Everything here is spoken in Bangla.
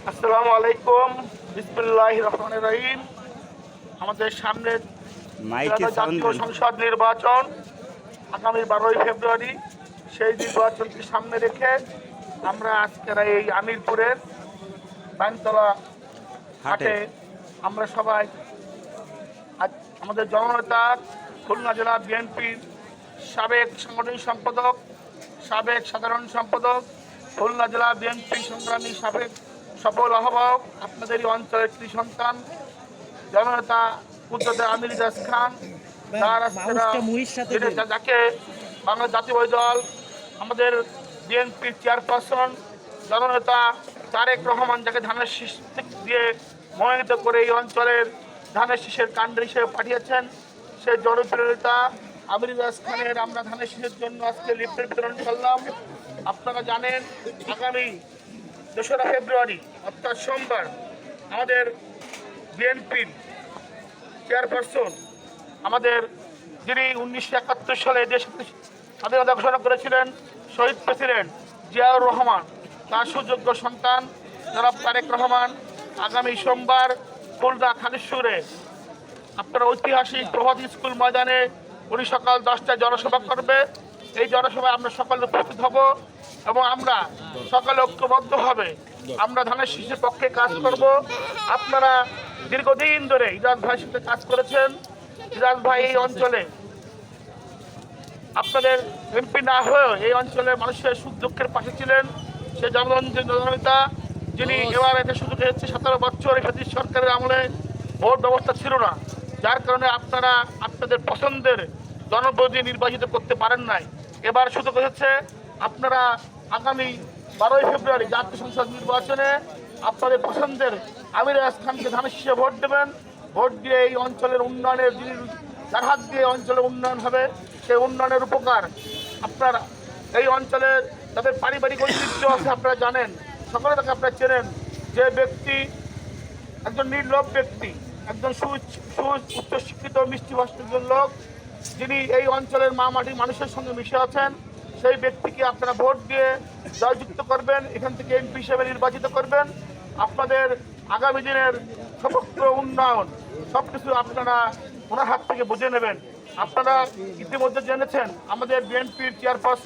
আসসালামু আলাইকুম, বিসমিল্লাহির রহমানির রহিম। আমাদের সামনে জাতীয় সংসদ নির্বাচন আগামী 12ই ফেব্রুয়ারি। সেই নির্বাচনকে সামনে রেখে আমরা আজকের এই আমিরপুরের বাইনতলা হাটে আমরা সবাই আমাদের জননেতা খুলনা জেলা বিএনপির সাবেক সাংগঠনিক সম্পাদক, সাবেক সাধারণ সম্পাদক, খুলনা জেলা বিএনপি সংগ্রামী সাবেক সফল আহ্বায়ক, আপনাদেরই অঞ্চলের একটি সন্তান জননেতা উদ্যোক্তা আমির ইজাজ খান, যাকে বাংলা জাতীয় দল আমাদের বিএনপির চেয়ারপারসন জননেতা তারেক রহমান, যাকে ধানের শীষ দিয়ে মনোনীত করে এই অঞ্চলের ধানের শীষের কাণ্ডে হিসেবে পাঠিয়েছেন, সেই জনপ্রিয় নেতা আমির ইজাজ খানের আমরা ধানের শীষের জন্য আজকে লিফলেট বিতরণ করলাম। আপনারা জানেন আগামী 2রা ফেব্রুয়ারি অর্থাৎ সোমবার আমাদের বিএনপির চেয়ারপারসন, আমাদের যিনি 1971 সালে দেশ স্বাধীনতা ঘোষণা করেছিলেন শহীদ প্রেসিডেন্ট জিয়াউর রহমান, তার সুযোগ্য সন্তান জনাব তারেক রহমান আগামী সোমবার খুলনা খালিশপুরে আপনারা ঐতিহাসিক প্রভাত স্কুল ময়দানে উনি সকাল 10টায় জনসভা করবে। এই জনসভায় আমরা সকালে উপস্থিত হব এবং আমরা সকালে ঐক্যবদ্ধ হবে আমরা ধানের শীষের পক্ষে কাজ করব। আপনারা দীর্ঘদিন ধরে ইজাজ ভাইয়ের সাথে কাজ করেছেন। ইজাজ ভাই এই অঞ্চলে আপনাদের এমপি না হয়েও এই অঞ্চলের মানুষের সুখ দুঃখের পাশে ছিলেন। সে জননেতা যিনি এবার এটা সুযোগ হয়েছে 17 বছর ব্রিটিশ সরকারের আমলে ভোট ব্যবস্থা ছিল না, যার কারণে আপনারা আপনাদের পছন্দের জনপ্রতিনিধি নির্বাচিত করতে পারেন নাই। এবার সুযোগ হয়েছে আপনারা আগামী 12ই ফেব্রুয়ারি জাতীয় সংসদ নির্বাচনে আপনাদের পছন্দের আমির ইজাজ খানকে ধানের শীষে ভোট দেবেন। ভোট দিয়ে এই অঞ্চলের উন্নয়নের যার হাত দিয়ে অঞ্চলের উন্নয়ন হবে, সেই উন্নয়নের উপকার আপনারা এই অঞ্চলের তাদের পারিবারিক ঐতিহ্য আছে আপনারা জানেন, সকলে তাকে আপনারা চেনেন। যে ব্যক্তি একজন নির্লোভ ব্যক্তি, একজন উচ্চশিক্ষিত মিষ্টি ভাষার লোক, যিনি এই অঞ্চলের মা মাটির মানুষের সঙ্গে মিশে আছেন, সেই ব্যক্তিকে আপনারা ভোট দিয়ে জয়যুক্ত করবেন, এখান থেকে এমপি হিসেবে নির্বাচিত করবেন। আপনাদের আগামী দিনের সমগ্র উন্নয়ন সবকিছু আপনারা ওনার হাত থেকে বুঝে নেবেন। আপনারা ইতিমধ্যে জেনেছেন আমাদের বিএনপির চেয়ারপারসন